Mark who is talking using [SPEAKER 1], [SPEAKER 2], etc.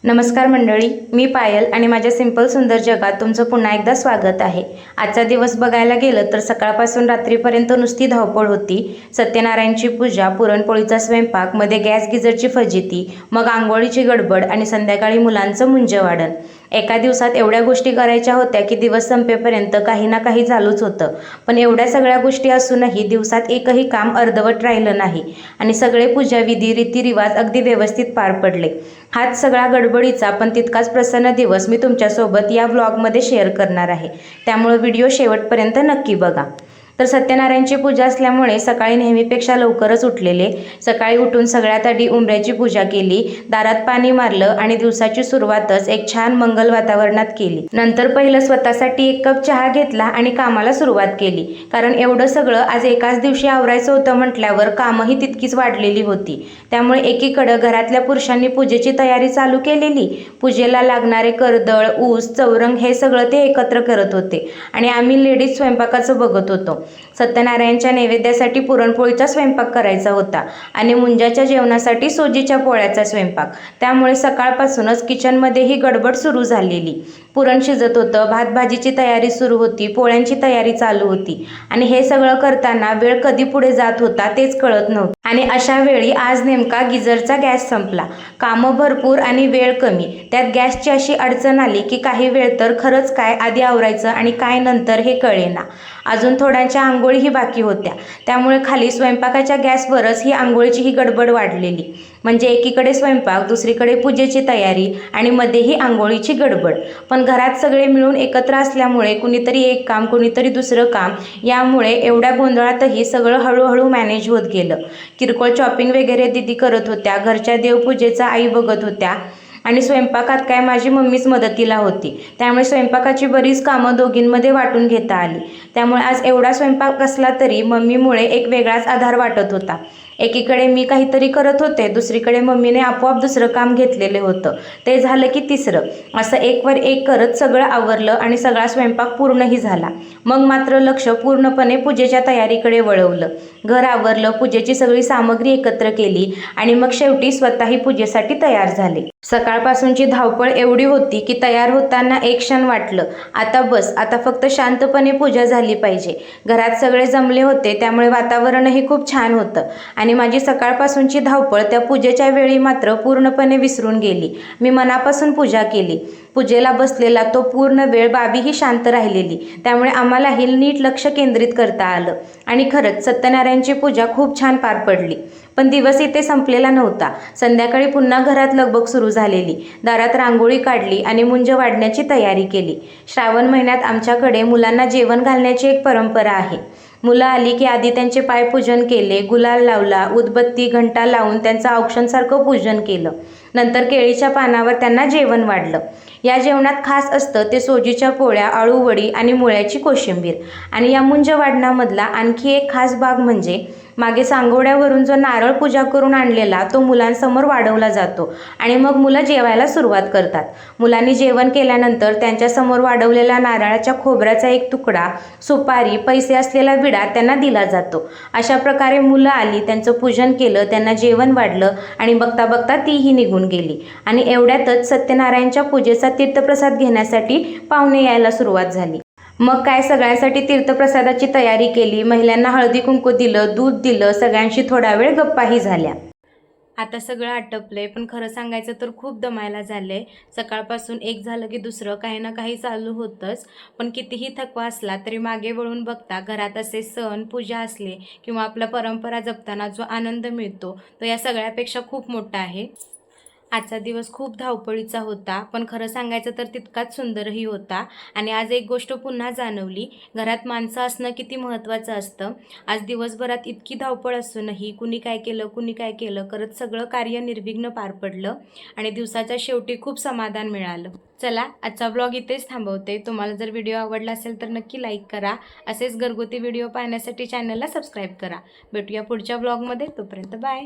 [SPEAKER 1] नमस्कार मंडळी, मी पायल आणि माझ्या सिंपल सुंदर जगात तुमचं पुन्हा एकदा स्वागत आहे। आजचा दिवस बघायला गेलं तर सकाळपासून रात्रीपर्यंत नुसती धावपळ होती। सत्यनारायणची पूजा, पुरणपोळीचा स्वयंपाक, मध्ये गॅस गिझरची फजिती, मग आंघोळीची गडबड आणि संध्याकाळी मुलांचं मुंजवाडण। एका दिवसात एवढ्या गोष्टी करायच्या होत्या की दिवस संपेपर्यंत काही ना काही चालूच होतं। पण एवढ्या सगळ्या गोष्टी असूनही दिवसात एकही काम अर्धवट राहिलं नाही आणि सगळे पूजाविधी, रीतिरिवाज अगदी व्यवस्थित पार पडले। हाच सगळा गडबडीचा पण तितकाच प्रसन्न दिवस मी तुमच्यासोबत या व्लॉगमध्ये शेअर करणार आहे, त्यामुळे व्हिडिओ शेवटपर्यंत नक्की बघा। तर सत्यनारायणची पूजा असल्यामुळे सकाळी नेहमीपेक्षा लवकरच उठलेले। सकाळी उठून सगळ्यात आधी उंबऱ्याची पूजा केली, दारात पाणी मारलं आणि दिवसाची सुरुवातच एक छान मंगल वातावरणात केली। नंतर पहिलं स्वतःसाठी एक कप चहा घेतला आणि कामाला सुरुवात केली, कारण एवढं सगळं आज एकाच दिवशी आवरायचं होतं म्हटल्यावर कामही तितकीच वाढलेली होती। त्यामुळे एकीकडे घरातल्या पुरुषांनी पूजेची तयारी चालू केलेली, पूजेला लागणारे कर्दळ, ऊस, चौरंग हे सगळं ते एकत्र करत होते आणि आम्ही लेडीज स्वयंपाकाचं बघत होतो। सत्यनारायणच्या नैवेद्यासाठी पुरणपोळीचा स्वयंपाक करायचा होता आणि मुंजाच्या जेवणासाठी सोजीच्या पोळ्याचा स्वयंपाक, त्यामुळे सकाळपासूनच किचनमध्ये ही गडबड सुरू झालेली। पुरण शिजत होतं, भात भाजीची तयारी सुरू होती, पोळ्यांची तयारी चालू होती आणि हे सगळं करताना वेळ कधी पुढे जात होता तेच कळत नव्हतं। आणि अशा वेळी आज नेमका गिझरचा गॅस संपला, कामं भरपूर आणि वेळ कमी, त्यात गॅसची अशी अडचण आली की काही वेळ तर खरंच काय आधी आवरायचं आणि काय नंतर हे कळेना। अजून थोड्यांच्या आंघोळीही बाकी होत्या, त्यामुळे खाली स्वयंपाकाच्या गॅसवरच ही आंघोळीची ही गडबड वाढलेली। म्हणजे एकीकडे स्वयंपाक, दुसरीकडे पूजेची तयारी आणि मध्येही आंघोळीची गडबड। पण घरात सगळे मिळून एकत्र असल्यामुळे कुणीतरी एक काम, कुणीतरी दुसरं काम, यामुळे एवढ्या गोंधळातही सगळं हळूहळू मॅनेज होत गेलं। किरकोळ शॉपिंग वगैरे दीदी करत होत्या, घरच्या देवपूजेचा आई बघत होत्या आणि स्वयंपाकात काय माझी मम्मीच मदतीला होती, त्यामुळे स्वयंपाकाची बरीच कामं दोघींमध्ये वाटून घेता आली। त्यामुळे आज एवढा स्वयंपाक असला तरी मम्मीमुळे एक वेगळाच आधार वाटत होता। एकीकडे मी काहीतरी करत होते, दुसरीकडे मम्मीने आपोआप दुसरं काम घेतलेलं होतं, ते झालं की तिसरं, असं एकवर एक करत सगळं आवरलं आणि सगळा स्वयंपाक पूर्णही झाला। मग मात्र लक्ष पूर्णपणे पूजेच्या तयारीकडे वळवलं। घर आवरलं, पूजेची सगळी सामग्री एकत्र केली आणि मग शेवटी स्वतःही पूजेसाठी तयार झाले। सकाळपासूनची धावपळ एवढी होती की तयार होताना एक क्षण वाटलं, आता बस, आता फक्त शांतपणे पूजा झाली पाहिजे। घरात सगळे जमले होते, त्यामुळे वातावरणही खूप छान होतं आणि माझी सकाळपासूनची धावपळ त्या पूजेच्या वेळी मात्र पूर्णपणे विसरून गेली। मी मनापासून पूजा केली। पूजेला बसलेला तो पूर्ण वेळ बाबीही शांत राहिलेली, त्यामुळे आम्हालाही नीट लक्ष केंद्रित करता आलं आणि खरंच सत्यनारायणची पूजा खूप छान पार पडली। पण दिवस इथे संपलेला नव्हता। संध्याकाळी पुन्हा घरात लगबग सुरू झालेली। दारात रांगोळी काढली आणि मुंज वाढण्याची तयारी केली। श्रावण महिन्यात आमच्याकडे मुलांना जेवण घालण्याची एक परंपरा आहे। मुलं आली की आधी त्यांचे पायपूजन केले, गुलाल लावला, उदबत्ती, घंटा लावून त्यांचं औक्षणासारखं पूजन केलं। नंतर केळीच्या पानावर त्यांना जेवण वाढलं। या जेवणात खास असतं ते सोजीच्या पोळ्या, अळूवडी आणि मुळ्याची कोशिंबीर। आणि या मुंज वाढण्यामधला आणखी एक खास भाग म्हणजे मागे सांगोड्यावरून जो नारळ पूजा करून आणलेला तो मुलांसमोर वाढवला जातो आणि मग मुलं जेवायला सुरुवात करतात। मुलांनी जेवण केल्यानंतर त्यांच्यासमोर वाढवलेला नारळाच्या खोबऱ्याचा एक तुकडा, सुपारी, पैसे असलेला विडा त्यांना दिला जातो। अशा प्रकारे मुलं आली, त्यांचं पूजन केलं, त्यांना जेवण वाढलं आणि बघता बघता तीही निघून गेली आणि एवढ्यातच सत्यनारायणच्या पूजेचा तीर्थप्रसाद घेण्यासाठी पाहुणे यायला सुरुवात झाली। मग काय, सगळ्यांसाठी तीर्थप्रसादाची तयारी केली, महिलांना हळदी कुंकू दिलं, दूध दिलं, सगळ्यांशी थोडा वेळ गप्पाही झाल्या। आता सगळं आटपलंय, पण खरं सांगायचं तर खूप दमायला झालंय। सकाळपासून एक झालं की दुसरं काही ना काही चालू होतंच, पण कितीही थकवा असला तरी मागे वळून बघता घरात असे सण, पूजा असले किंवा आपल्या परंपरा जपताना जो आनंद मिळतो तो या सगळ्यापेक्षा खूप मोठा आहे। आजचा दिवस खूप धावपळीचा होता, पण खरं सांगायचं तर तितकाच सुंदरही होता। आणि आज एक गोष्ट पुन्हा जाणवली, घरात माणसं असणं किती महत्त्वाचं असतं। आज दिवसभरात इतकी धावपळ असूनही कुणी काय केलं करत सगळं कार्य निर्विघ्न पार पडलं आणि दिवसाच्या शेवटी खूप समाधान मिळालं। चला, आजचा व्लॉग इथेच थांबवते। तुम्हाला जर व्हिडिओ आवडला असेल तर नक्की लाईक करा। असेच घरगुती व्हिडिओ पाहण्यासाठी चॅनलला सबस्क्राईब करा। भेटूया पुढच्या व्लॉगमध्ये, तोपर्यंत बाय।